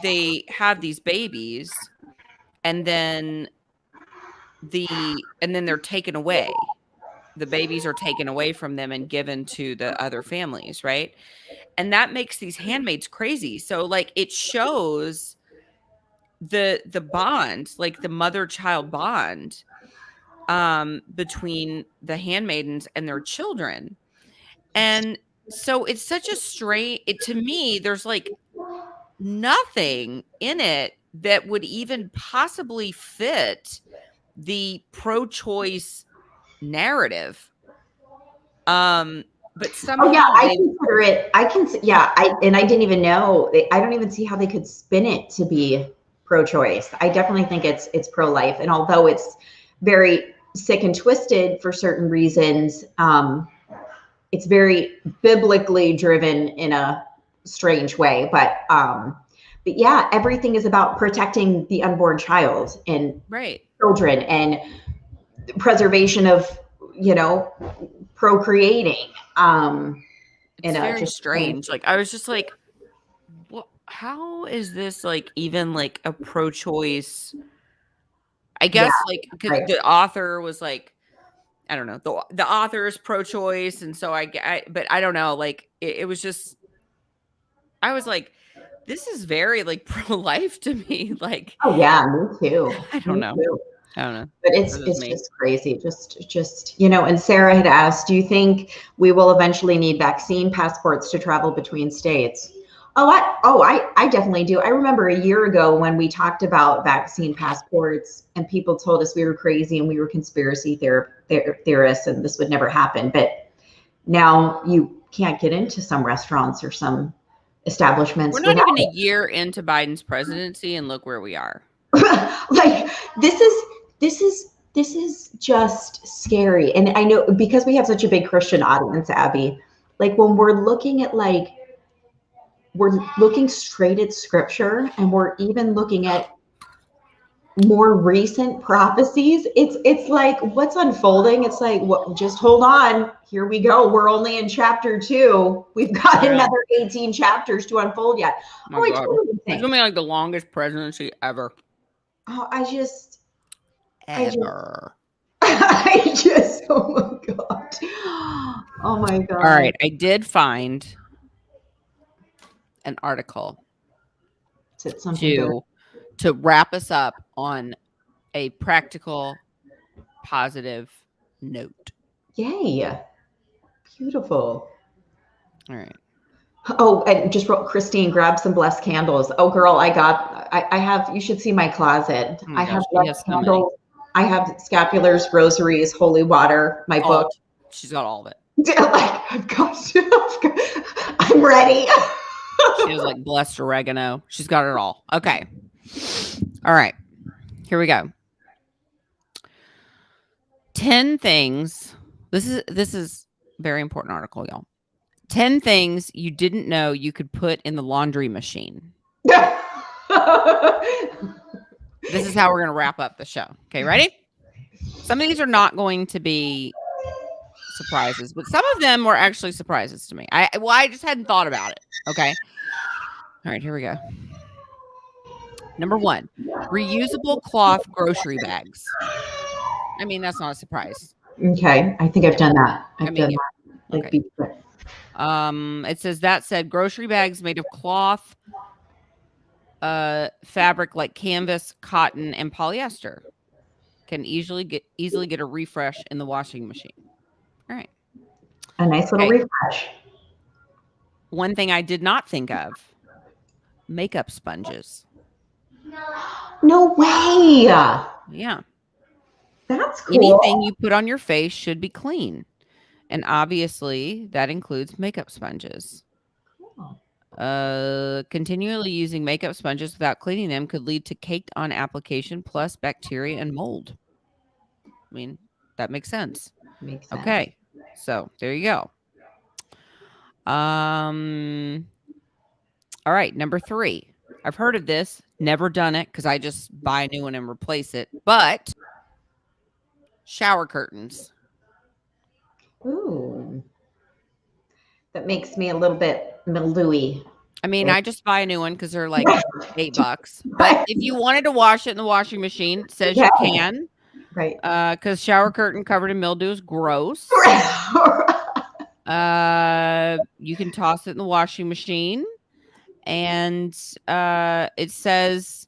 they have these babies and then they're taken away. The babies are taken away from them and given to the other families, right? And that makes these handmaids crazy. So like it shows the bond, like the mother-child bond between the handmaidens and their children. And so it's such a strange, to me, there's like nothing in it that would even possibly fit the pro-choice narrative. But somehow I consider it. I didn't even know. I don't even see how they could spin it to be pro-choice. I definitely think it's pro-life, and although it's very sick and twisted for certain reasons, it's very biblically driven in a strange way. But yeah, everything is about protecting the unborn child and children and preservation of procreating. It's very strange. Like I was just like, what? How is this like even like a pro-choice? I guess because the author was like, I don't know, the author is pro-choice, and so but I don't know. Like it was just, I was like, This is very like pro-life to me. Like, oh yeah, me too. I don't know. Too. I don't know. But it's just crazy. Just and Sarah had asked, do you think we will eventually need vaccine passports to travel between states? I definitely do. I remember a year ago when we talked about vaccine passports and people told us we were crazy and we were conspiracy theorists and this would never happen. But now you can't get into some restaurants or some establishments. We're not even a year into Biden's presidency and look where we are. Like this is just scary. And I know because we have such a big Christian audience, Abby, like when we're looking at we're looking straight at scripture and we're even looking at more recent prophecies. It's like what's unfolding. It's like, just hold on. Here we go. We're only in chapter 2. We've got another 18 chapters to unfold yet. I totally think it's gonna be like the longest presidency ever. Oh, I just, oh my God. Oh my God. All right. I did find an article to wrap us up on a practical, positive note. Yay. Beautiful. All right. Oh, and just Christine, grab some blessed candles. Oh, girl, I have, you should see my closet. I have blessed candles. I have scapulars, rosaries, holy water, my book. She's got all of it. I'm ready. She has like blessed oregano. She's got it all. Okay. All right. Here we go. 10 things. This is a very important article, y'all. 10 things you didn't know you could put in the laundry machine. This is how we're going to wrap up the show. Okay, ready? Some of these are not going to be surprises, but some of them were actually surprises to me. I just hadn't thought about it. Okay. All right, here we go. Number 1, reusable cloth grocery bags. I mean, that's not a surprise. Okay. I think I've done that. I've done that. Like okay. It says that said, grocery bags made of cloth, fabric like canvas, cotton, and polyester can easily get a refresh in the washing machine. All right. A nice little refresh. One thing I did not think of, makeup sponges. No way. Yeah. That's cool. Anything you put on your face should be clean. And obviously that includes makeup sponges. Cool. Continually using makeup sponges without cleaning them could lead to caked on application plus bacteria and mold. I mean, that makes sense. Okay. So there you go. All right. Number 3. I've heard of this. Never done it because I just buy a new one and replace it. But shower curtains. Ooh. That makes me a little bit mildewy. I mean, I just buy a new one because they're like $8. But if you wanted to wash it in the washing machine, it says you can. Right. Because shower curtain covered in mildew is gross. You can toss it in the washing machine. And it says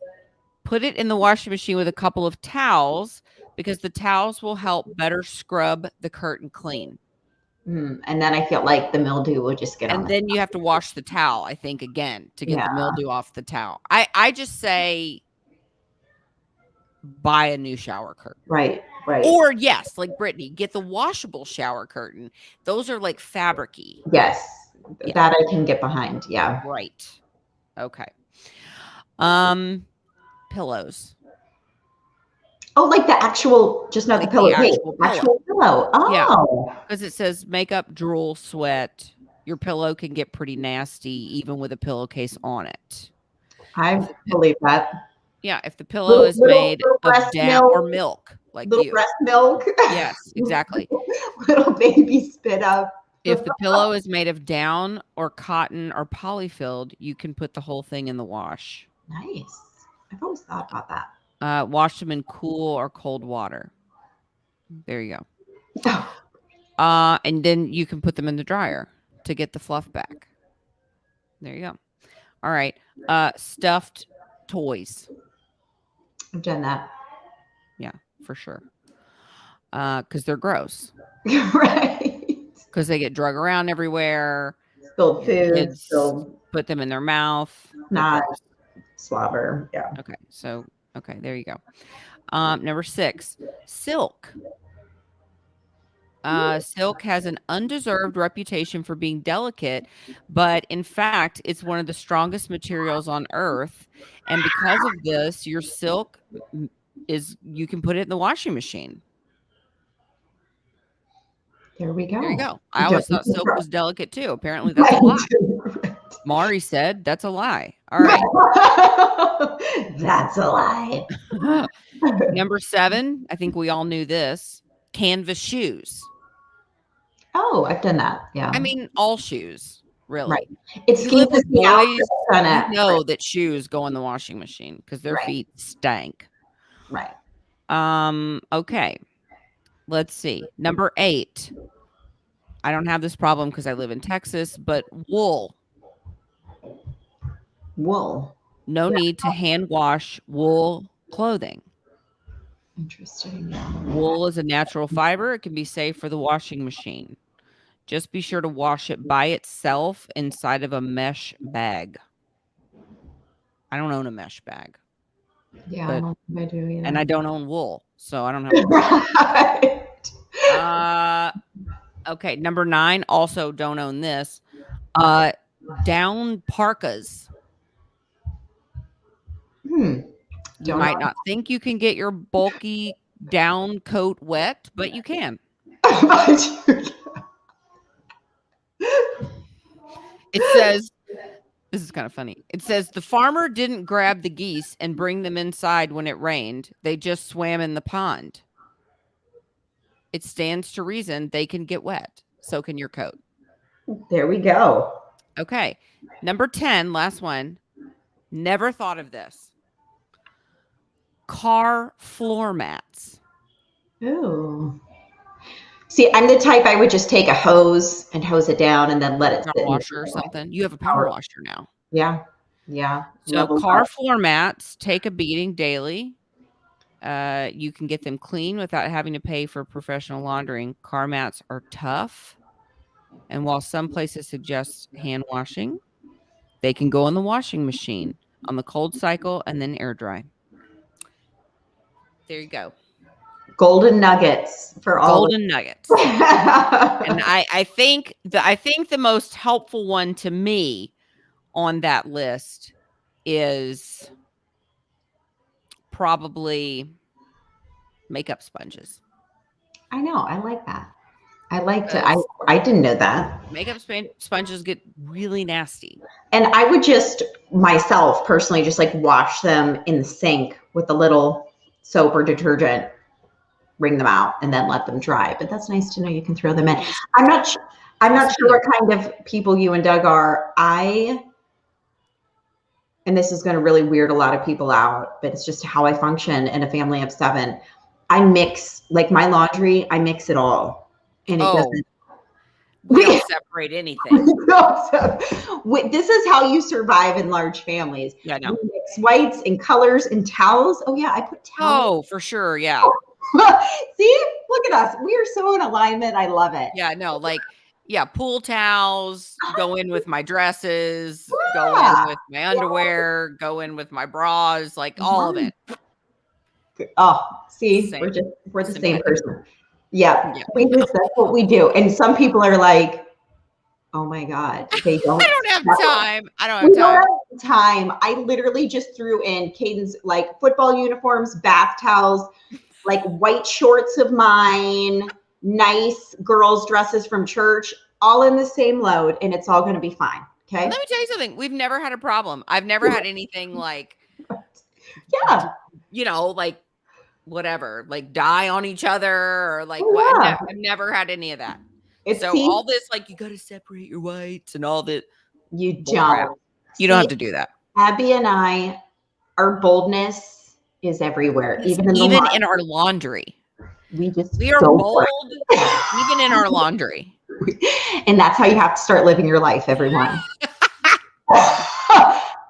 put it in the washing machine with a couple of towels because the towels will help better scrub the curtain clean. And then I feel like the mildew will just get on. And then you have to wash the towel, I think, again to get the mildew off the towel. I just say buy a new shower curtain. Right. Or yes, like Brittany, get the washable shower curtain. Those are like fabric-y. Yes. Yeah. That I can get behind. Yeah. Right. Okay. Pillows. Oh, like the actual, just not like the pillow. Actual pillow. Oh. Yeah. Because it says makeup, drool, sweat. Your pillow can get pretty nasty even with a pillowcase on it. I believe that. Yeah, if the pillow is made of down or milk, like little breast milk. Yes, exactly. Little baby spit up. If the pillow is made of down or cotton or polyfilled, you can put the whole thing in the wash. Nice. I've always thought about that. Wash them in cool or cold water. There you go. And then you can put them in the dryer to get the fluff back. There you go. All right. Stuffed toys. I've done that. Yeah, for sure. Because they're gross. Right. Because they get drug around everywhere. Spilled food. Kids put them in their mouth. Not gross. Slobber. Yeah. Okay. So, okay, there you go. Number 6, silk. Silk has an undeserved reputation for being delicate, but in fact, it's one of the strongest materials on earth. And because of this, your silk you can put it in the washing machine. There we go. There you go. I always thought silk was delicate too. Apparently that's a lie. Mari said that's a lie. All right. That's a lie. Number 7, I think we all knew this. Canvas shoes. Oh, I've done that. Yeah. I mean, all shoes, really. Right. It's you live with boys, you know right. that shoes go in the washing machine because their feet stank. Right. Okay. Let's see. Number 8. I don't have this problem because I live in Texas, but wool. Wool. No need to hand wash wool clothing. Interesting. Wool is a natural fiber. It can be safe for the washing machine. Just be sure to wash it by itself inside of a mesh bag. I don't own a mesh bag. Yeah, I don't think I do either. And I don't own wool, so I don't have right. Okay, number 9, also don't own this. Down parkas. You might not think you can get your bulky down coat wet, but you can. It says, this is kind of funny. It says the farmer didn't grab the geese and bring them inside when it rained. They just swam in the pond. It stands to reason they can get wet. So can your coat. There we go. Okay. Number 10, last one. Never thought of this. Car floor mats. Ooh. See, I'm the type I would just take a hose and hose it down and then let it sit. Washer or something. You have a power washer now. Yeah. Yeah. So car floor mats take a beating daily. You can get them clean without having to pay for professional laundering. Car mats are tough. And while some places suggest hand washing, they can go in the washing machine on the cold cycle and then air dry. There you go. Golden nuggets for all. Golden nuggets. And I think the most helpful one to me on that list is probably makeup sponges. I know. I like that. I like to. I didn't know that. Makeup sponges get really nasty. And I would just myself personally just like wash them in the sink with a little soap or detergent, wring them out, and then let them dry. But that's nice to know you can throw them in. I'm not sure what kind of people you and Doug are. And this is going to really weird a lot of people out, but it's just how I function in a family of 7. I mix, like my laundry, I mix it all. And it doesn't. We don't separate anything. This is how you survive in large families. Yeah, no. We mix whites and colors and towels. Oh, yeah, I put towels. Oh, for sure, yeah. See, look at us. We are so in alignment. I love it. Yeah, no, like, yeah, pool towels, go in with my dresses, go in with my underwear, go in with my bras, like all of it. Oh, see, we're the same person. Yeah. That's what we do. And some people are like, oh my God, they don't. I don't have time. I don't have time. I literally just threw in Caden's like football uniforms, bath towels, like white shorts of mine, nice girls' dresses from church, all in the same load, and it's all going to be fine. Okay. Let me tell you something. We've never had a problem. I've never had anything like, like whatever, like die on each other or like I've never had any of that. All this, like, you got to separate your whites and all that. You don't. You don't have to do that. Abby and I, our boldness is everywhere, even in our laundry. We are bold, even in our laundry. And that's how you have to start living your life, everyone.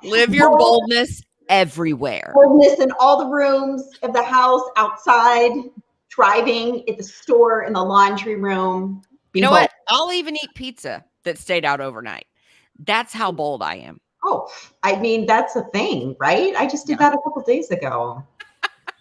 Live your boldness everywhere. Boldness in all the rooms of the house, outside, driving, at the store, in the laundry room. You know what? I'll even eat pizza that stayed out overnight. That's how bold I am. Oh, I mean, that's a thing, right? I just did that a couple days ago.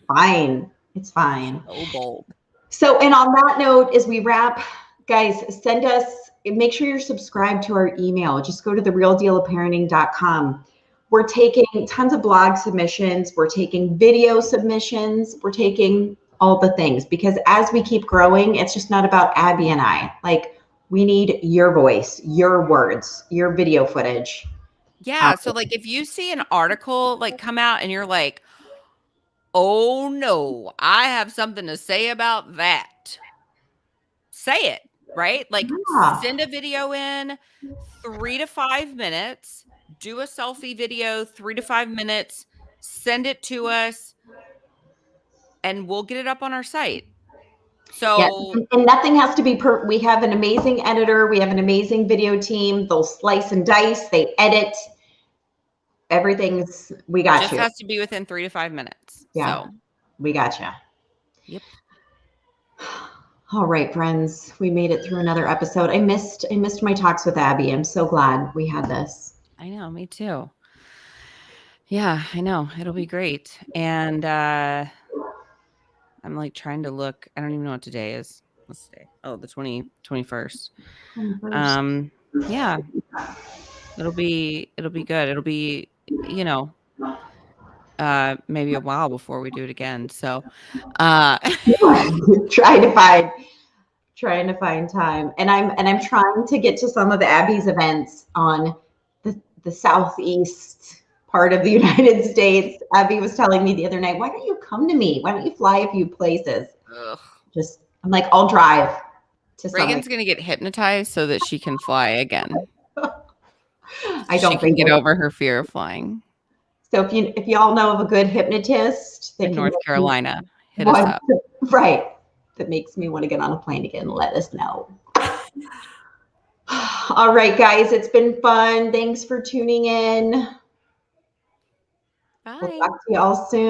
Fine. It's fine. So bold. So, and on that note, as we wrap, guys, send us, make sure you're subscribed to our email. Just go to therealdealofparenting.com. We're taking tons of blog submissions. We're taking video submissions. We're taking all the things, because as we keep growing, it's just not about Abby and I. Like, we need your voice, your words, your video footage. Yeah. So like if you see an article like come out and you're like, oh no, I have something to say about that. Say it, right? Like send a video in 3 to 5 minutes, do a selfie video, 3 to 5 minutes, send it to us, and we'll get it up on our site. So, and nothing has to be we have an amazing editor. We have an amazing video team. They'll slice and dice. They edit. Everything's, we got just you. Has to be within 3 to 5 minutes. Yeah. So we got you. Yep. All right, friends. We made it through another episode. I missed my talks with Abby. I'm so glad we had this. I know, me too. Yeah, I know. It'll be great. And I'm like trying to look. I don't even know what today is. What's today? Oh, the 21st. Yeah. It'll be good. It'll be, you know, maybe a while before we do it again. So trying to find time. And I'm trying to get to some of Abby's events on the southeast part of the United States. Abby was telling me the other night, why don't you come to me? Why don't you fly a few places? I'm like, I'll drive to Regan's going to get hypnotized so that she can fly again. I don't think get over her fear of flying. So if y'all know of a good hypnotist in North Carolina, hit us up. Right. That makes me want to get on a plane again. Let us know. All right, guys. It's been fun. Thanks for tuning in. Bye. We'll talk to y'all soon.